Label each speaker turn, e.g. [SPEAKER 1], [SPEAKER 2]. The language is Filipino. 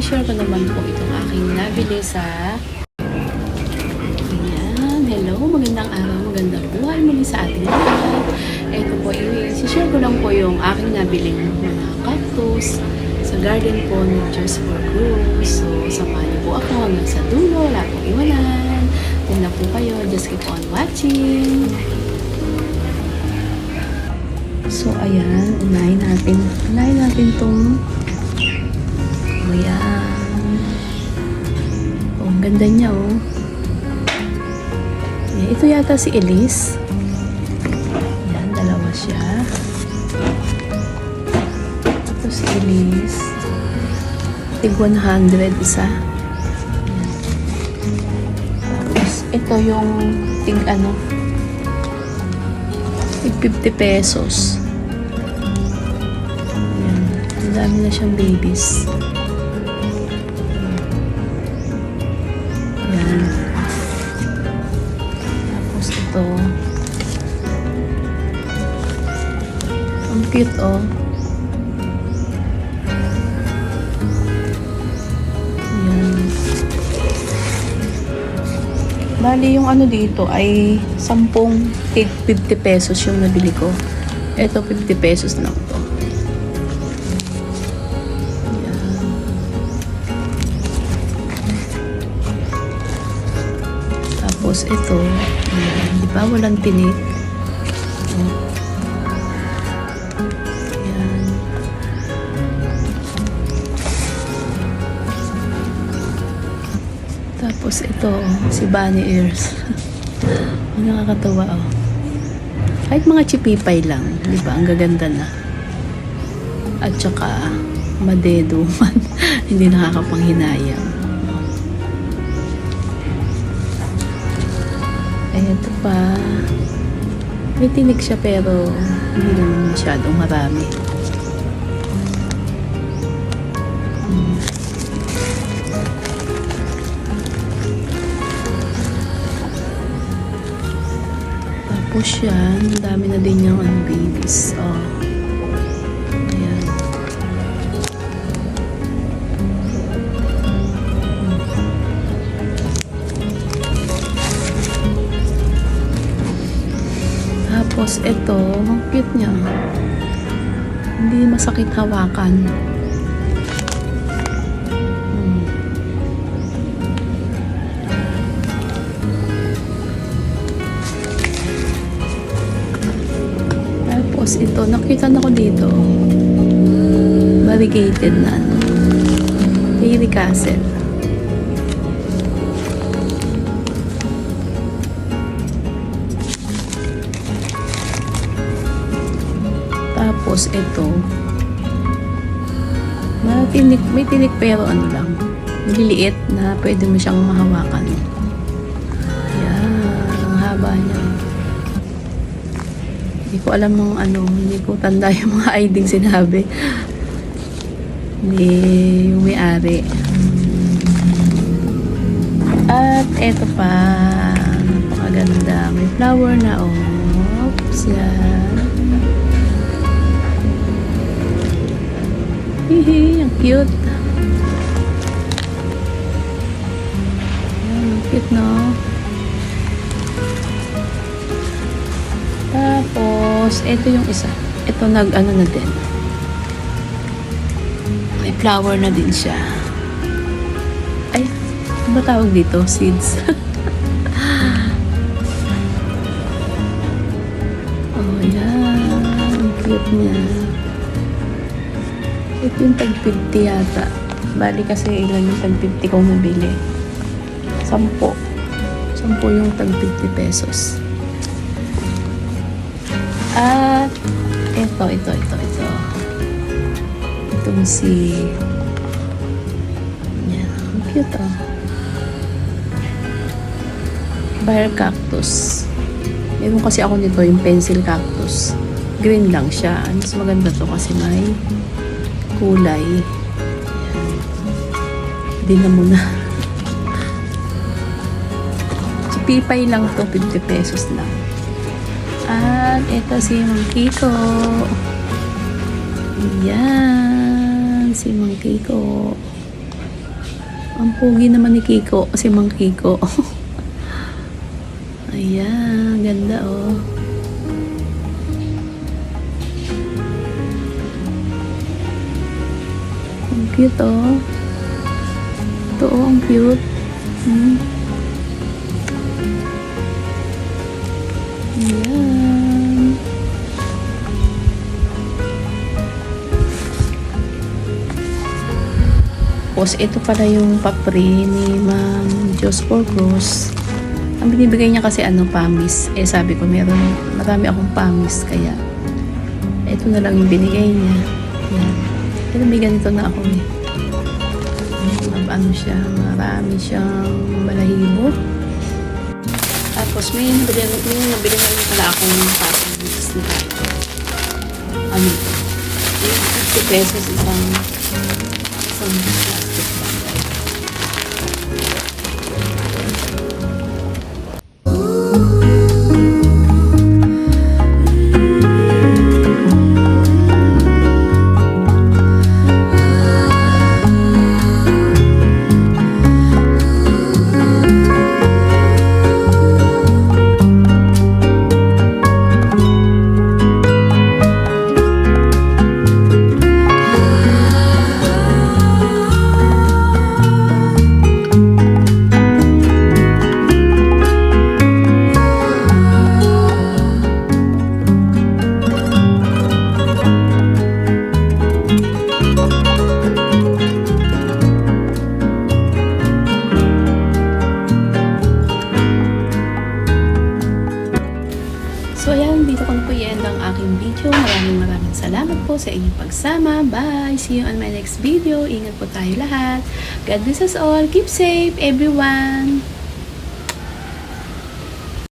[SPEAKER 1] i-share ko naman po itong aking nabili sa... Ayan, hello, magandang araw, magandang buhay muli sa ating lahat. Ito po, i-share ko lang po yung aking nabiling mga cactus sa garden po ni Just for Growth. So, samahan niyo po ako hanggang sa dulo, wala pong iwanan. Tingnan po kayo, just keep on watching. So, ayan, unahin natin tong ayan. Oh, ang ganda niya, oh. Ayan, ito yata si Elise. Ayan, dalawa siya. Ito si Elise. Tig 100 isa. Ayan. Tapos, ito yung tig ano, tig 50 pesos. Ayan. Ang dami na siyang babies. Ayan. Tapos ito. Ang cute, oh. Ayan. Bali, yung ano dito ay 10 tig 50 pesos yung nabili ko. Ito 50 pesos lang to. Tapos ito, ayan, di ba walang tinik? Ayan. Tapos ito, si Bunny Ears. Nakakatawa, oh. Kahit mga chipipay lang, di ba? Ang gaganda na. At saka, madedo man. Hindi nakakapanghinayang. Ay, ito pa. May tinik siya pero hindi naman masyadong marami. Tapos yan, dami na din yung babies. Oh. Ayan. Tapos ito, ang cute niya. Hindi masakit hawakan. Tapos ito, nakita na ko dito. Variegated na ano. Fairy Castle. Tapos ito, may tinik pero ano lang, maliliit na pwede mo siyang mahawakan. Ayan, ang haba niya. Hindi ko alam ng ano, hindi ko tanda yung mga ID sinabi. Hindi yung may-ari. At eto pa, napakaganda. May flower na, oops, yan. Hihi, ang cute. Ayan, ang cute, no? Tapos, ito yung isa. Ito nag-ano na din. May flower na din siya. Ay, ano ba tawag dito? Seeds. Oh, yan. Ang cute niya. Ito yung tag 50 yata. Bali kasi ilan yung tag 50 kong nabili. 10. 10 yung tag 50 pesos. At ito. Itong si... Yan. Ang cute, oh. Fire cactus. Meron kasi ako nito yung pencil cactus. Green lang siya. Mas maganda to kasi may kulay. Ayan. Di na muna. Chipipay lang to, 50 pesos lang. At ito si Mang Kiko. Ayan, si Mang Kiko. Ang pogi naman ni Kiko, si Mang Kiko. Ayan, ganda oh. Ang cute oh. Ito oh, ang cute. Ayan. Tapos ito pala yung papri ni Ma'am Diyos for Cruz. Ang binibigay niya kasi pamis. Eh sabi ko marami akong pamis kaya ito na lang yung binigay niya. Yan. Pero may ganito na ako eh. Ano siya, marami siyang balahibo. Tapos may nabili na rin pala akong pamis na ano, 50 pesos isang plastic bag. So ayan, dito ko na po i-end ang aking video. Maraming salamat po sa inyong pagsama. Bye! See you on my next video. Ingat po tayo lahat. God bless us all. Keep safe, everyone!